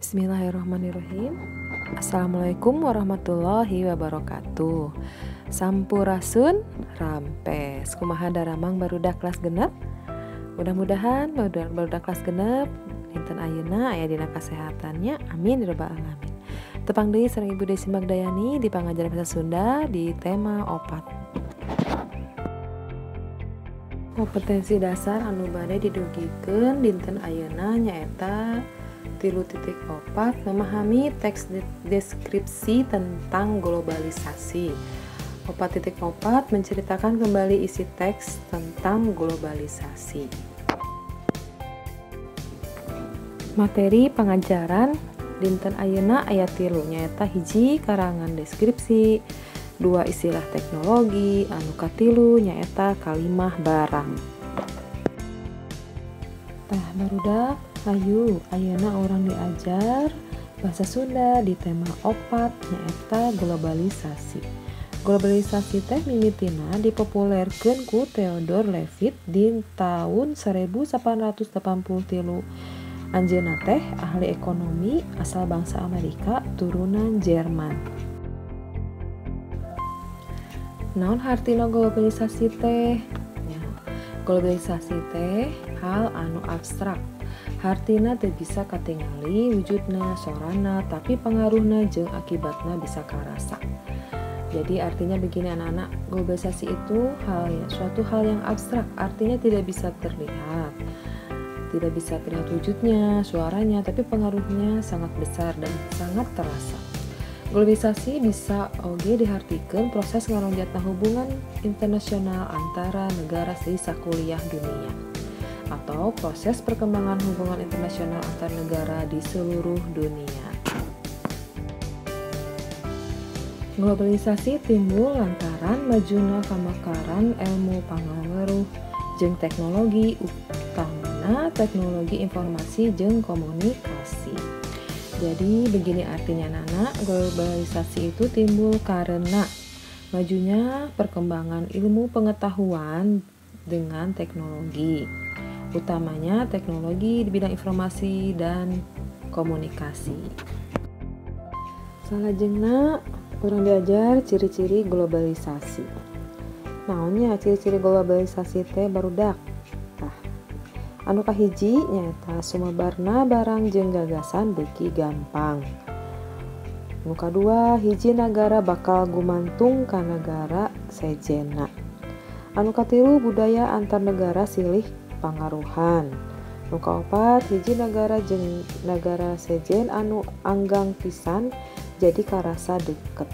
Bismillahirrahmanirrahim. Assalamualaikum warahmatullahi wabarakatuh. Sampurasun rampes. Kumaha daramang barudak kelas genep. Mudah-mudahan barudak kelas genep dinten ayeuna aya dina kasehatannya. Amin ya rabbal alamin. Tepang deui sareng Ibu Desi Magdayani di pangajaran bahasa Sunda di tema opat. Kompetensi dasar anu bade didugikeun dinten ayeuna nyaeta 3.4 memahami teks deskripsi tentang globalisasi. 4.4 menceritakan kembali isi teks tentang globalisasi. Materi pengajaran dinten ayeuna aya 3 nyaeta 1 karangan deskripsi, 2 istilah teknologi, anu katilu nyaeta kalimah barang. Tah barudak hayu ayeuna orang diajar bahasa Sunda di tema opat nyaeta globalisasi. Globalisasi teh mimitina dipopulerkeun ku Theodor Levitt di tahun 1883. Anjeunna teh ahli ekonomi asal bangsa Amerika turunan Jerman. Naon hartina globalisasi teh? Globalisasi teh hal anu abstrak. Hartina teu bisa katingali wujudna sorana, tapi pengaruhna jeung akibatna bisa karasa. Jadi artinya begini anak-anak, globalisasi itu suatu hal yang abstrak, artinya tidak bisa terlihat. Tidak bisa terlihat wujudnya, suaranya, tapi pengaruhnya sangat besar dan sangat terasa. Globalisasi bisa oge dihartikeun proses ngaronjatna hubungan internasional antara negara sakuliah dunia, atau proses perkembangan hubungan internasional antar negara di seluruh dunia. Globalisasi timbul lantaran majuna pamakaran ilmu pangaweruh jeung teknologi, utamana teknologi informasi jeung komunikasi. Jadi begini artinya anak-anak, globalisasi itu timbul karena majunya perkembangan ilmu pengetahuan dengan teknologi, utamanya teknologi di bidang informasi dan komunikasi. Salajengna urang diajar ciri-ciri globalisasi. Naonnya ciri-ciri globalisasi teh barudak? Tah, anu kahiji nyaeta sumebarna barang jeung gagasan beuki gampang. Anu kadua, hiji nagara bakal gumantung ka nagara sejenna. Anu katilu, budaya antar negara silih pangaruhan. Anu kaopat, hiji nagara jeung nagara sejen anu anggang pisan jadi karasa deket.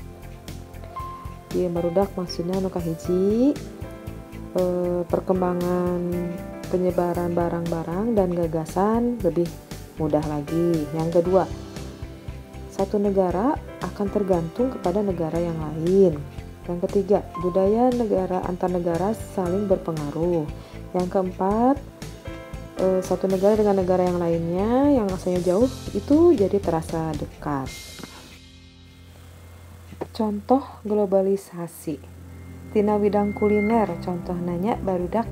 Ieu barudak maksudna anu kahiji perkembangan penyebaran barang-barang dan gagasan lebih mudah lagi. Yang kedua, satu negara akan tergantung kepada negara yang lain. Yang ketiga, budaya negara antar negara saling berpengaruh. Yang keempat, satu negara dengan negara yang lainnya yang asalnya jauh itu jadi terasa dekat. Contoh globalisasi tina bidang kuliner, contoh nanya barudak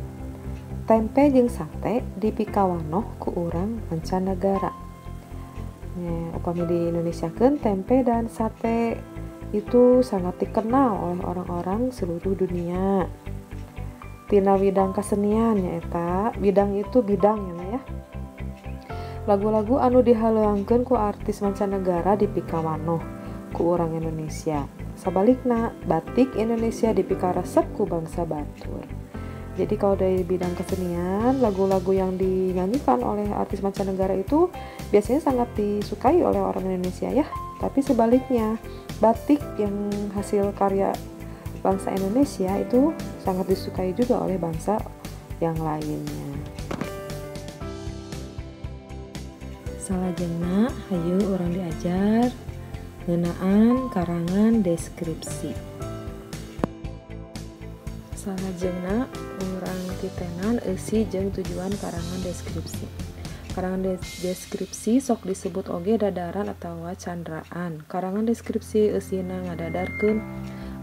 tempe jeung sate dipikawanoh ku urang mancanagara. Upami di Indonesia kan tempe dan sate itu sangat dikenal oleh orang-orang seluruh dunia. Tina bidang kesenian nyaeta bidang itu bidang ya. Lagu-lagu anu dihaleuangkeun ku artis mancanagara dipikawanoh ku urang Indonesia. Sabalikna batik Indonesia dipikaresep ku bangsa Batur. Jadi kalau dari bidang kesenian, lagu-lagu yang dinyanyikan oleh artis mancanegara itu biasanya sangat disukai oleh orang Indonesia ya. Tapi sebaliknya, batik yang hasil karya bangsa Indonesia itu sangat disukai juga oleh bangsa yang lainnya. Salajengna hayu urang diajar ngeunaan karangan deskripsi. Salajengna urang titenan eusi jeung tujuan karangan deskripsi. Karangan deskripsi sok disebut oge dadaran atawa candraan. Karangan deskripsi eusina ngadadarkeun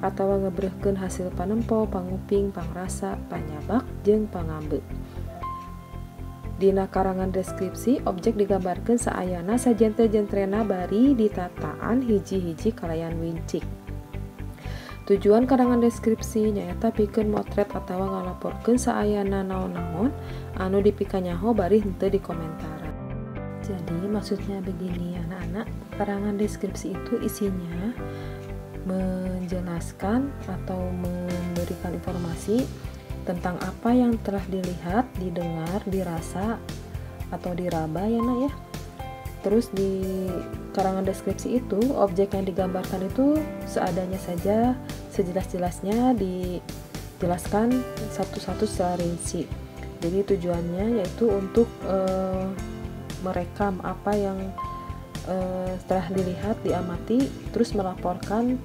atawa ngebreuhkeun hasil panempo, panguping, pangrasa, panyabak, jeung pangambeuk. Dina karangan deskripsi objek digambarkan saayana sajentre-jentrena bari ditataan hiji-hiji kalayan wincik. Tujuan karangan deskripsi nyaeta pikeun motret atawa ngalaporkeun saayana naon-naon anu dipikanyaho bari henteu dikomentaran. Jadi maksudnya begini anak-anak, karangan deskripsi itu isinya menjelaskan atau memberikan informasi tentang apa yang telah dilihat, didengar, dirasa, atau diraba ya nak ya. Terus di karangan deskripsi itu objek yang digambarkan itu seadanya saja, sejelas-jelasnya dijelaskan satu-satu secara rinci. Jadi tujuannya yaitu untuk merekam apa yang setelah dilihat, diamati, terus melaporkan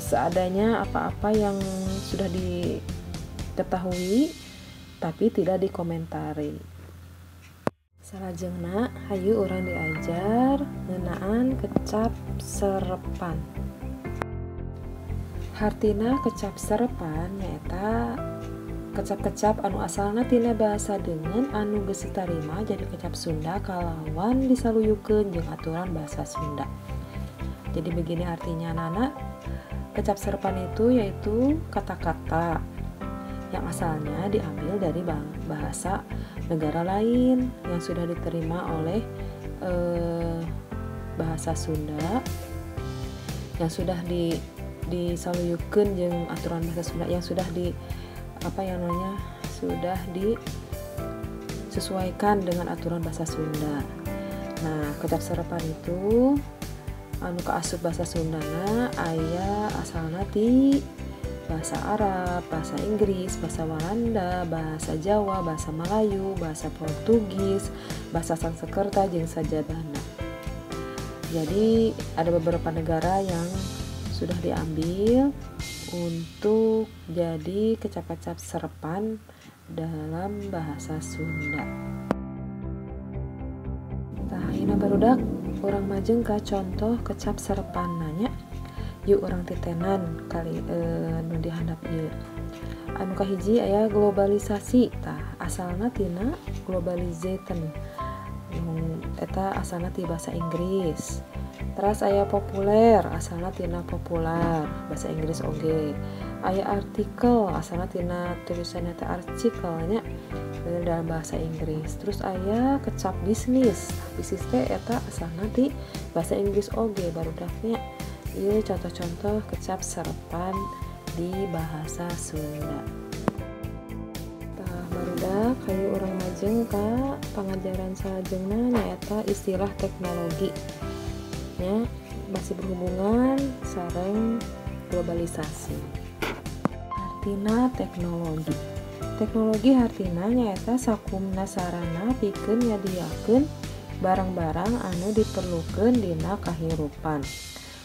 seadanya apa-apa yang sudah diketahui tapi tidak dikomentari. Salajengna hayu urang diajar ngeunaan kecap serepan. Hartina kecap serepan nyaeta kecap-kecap anu asalna tina bahasa Deungeun anu geus ditarima jadi kecap Sunda kalawan disaluyukeun jeung aturan bahasa Sunda. Jadi begini artinya anak-anak, kecap serepan itu yaitu kata-kata yang asalnya diambil dari bahasa negara lain yang sudah diterima oleh bahasa Sunda, yang sudah disaluyukeun jeung aturan bahasa Sunda, yang sudah sudah disesuaikan dengan aturan bahasa Sunda. Nah, kecap serepan itu anu kaasup bahasa Sundana aya asalna ti bahasa Arab, bahasa Inggris, bahasa Walanda, bahasa Jawa, bahasa Melayu, bahasa Portugis, bahasa Sanskerta jeung sajabana. Jadi ada beberapa negara yang sudah diambil untuk jadi kecap-kecap serepan dalam bahasa Sunda. Tah ayeuna barudak urang majeng ka contoh kecap serepan nanya. Yuk urang titenan kali nu dihandap ieu. Anu kahiji aya globalisasi. Tah asalna tina globalization. Eta asalna ti bahasa Inggris. Terus aya populer, asalna tina populer, bahasa Inggris oge. Aya artikel, asalna tina tulisan eta artikel nya dalam bahasa Inggris. Terus aya kecap bisnis. Bisnis teh eta asalna ti bahasa Inggris oge barudaknya. Ieu contoh-contoh kecap serepan di bahasa Sunda. Tah barudak hayu urang majeng ka pangajaran salajengna nyaeta istilah teknologi. Masih berhubungan sareng globalisasi. Hartina teknologi. Teknologi hartina nyaeta sakumna sarana pikeun nyadiakeun barang-barang anu diperlukeun dina kahirupan.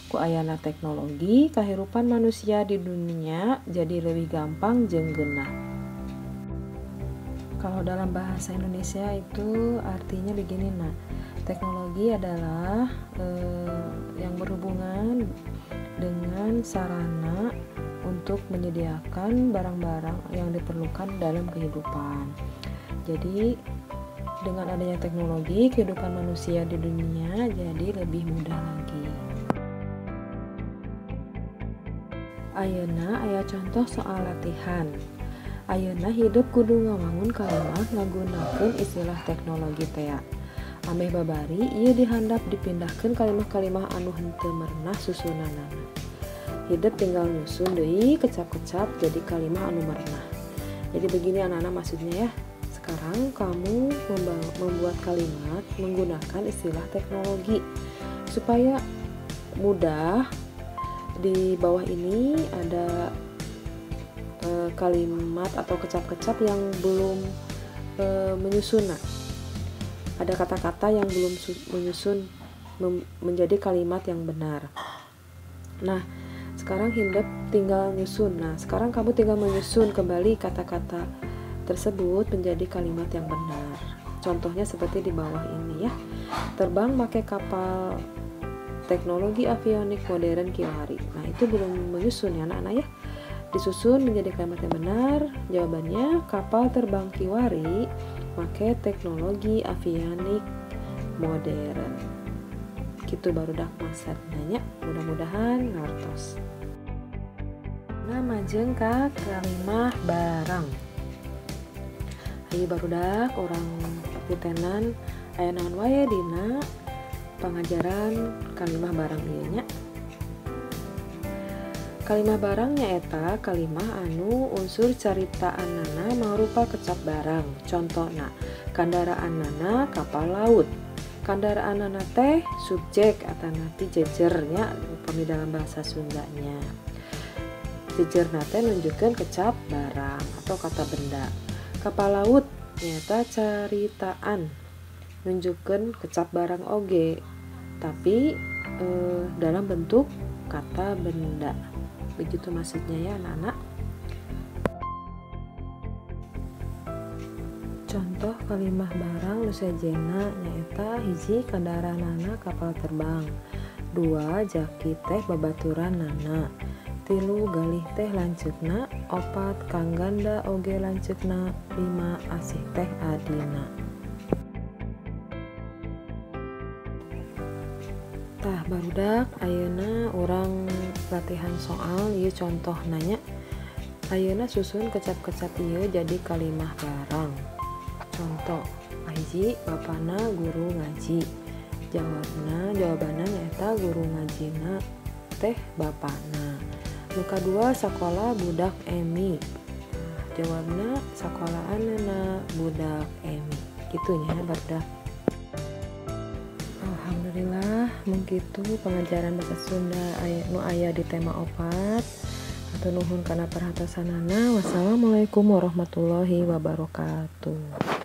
Ku ayana teknologi, kahirupan manusia di dunia jadi lebih gampang jeung geunah. Kalau dalam bahasa Indonesia itu artinya begini nah. Teknologi adalah yang berhubungan dengan sarana untuk menyediakan barang-barang yang diperlukan dalam kehidupan. Jadi dengan adanya teknologi, kehidupan manusia di dunia jadi lebih mudah lagi. Ayeuna aya contoh soal latihan. Ayeuna hidup kudu ngawangun kalimat ngagunakeun istilah teknologi teh. Ameh babari ieu dihandap dipindahkeun kalimah-kalimah anu henteu merenah susunanana. Hidup tinggal nyusun deui kecap-kecap jadi kalimah anu merenah. Jadi begini anak-anak maksudnya ya. Sekarang kamu membuat kalimat menggunakan istilah teknologi supaya mudah. Di bawah ini ada kalimat atau kecap-kecap yang belum menyusun. Ada kata-kata yang belum menyusun menjadi kalimat yang benar. Nah, sekarang hidup tinggal nyusun. Nah, sekarang kamu tinggal menyusun kembali kata-kata tersebut menjadi kalimat yang benar. Contohnya seperti di bawah ini ya. Terbang pakai kapal teknologi avionik modern Kiwari. Nah, itu belum menyusun ya anak-anak ya. Disusun menjadi kalimat yang benar. Jawabannya, kapal terbang Kiwari pakai teknologi avionik modern. Gitu barudak maksud nanya, mudah-mudahan ngartos. Nah, majeng ka kalimah barang. Ayo barudak orang pitenan aya naon wae dina pengajaran kalimah barang ieu nya. Kalimah barang nyaeta kalimah anu unsur caritaannana mangrupa kecap barang. Contohna, kendaraannana kapal laut. Kendaraannana teh subjek atau nanti jejernya upami dalam bahasa Sundanya. Jejerna teh nunjukkeun kecap barang atau kata benda. Kapal laut nyaeta caritaan nunjukkeun kecap barang oge, tapi dalam bentuk kata benda. Begitu maksudnya ya anak-anak. Contoh kalimah barang nu sejenna nyaeta hiji kendaraanana kapal terbang, 2 jaki teh babaturanana, 3 galih teh lanceukna, 4 kang ganda oge lanceukna, 5 asih teh adina. Tah barudak ayeuna urang latihan soal ieu contoh nanya. Ayeuna susun kecap-kecap ieu jadi kalimah barang. Contoh, hiji bapana guru ngaji. Jawabanna nyaeta guru ngajina teh bapana. Nu kadua sakola budak Emi. Jawabna sakolaanna budak Emi. Kitu nya barudak. Alhamdulillah mengkitu pengajaran bahasa Sunda nu aya di tema 4. Atur nuhun kana perhatosanana. Wassalamualaikum warahmatullahi wabarakatuh.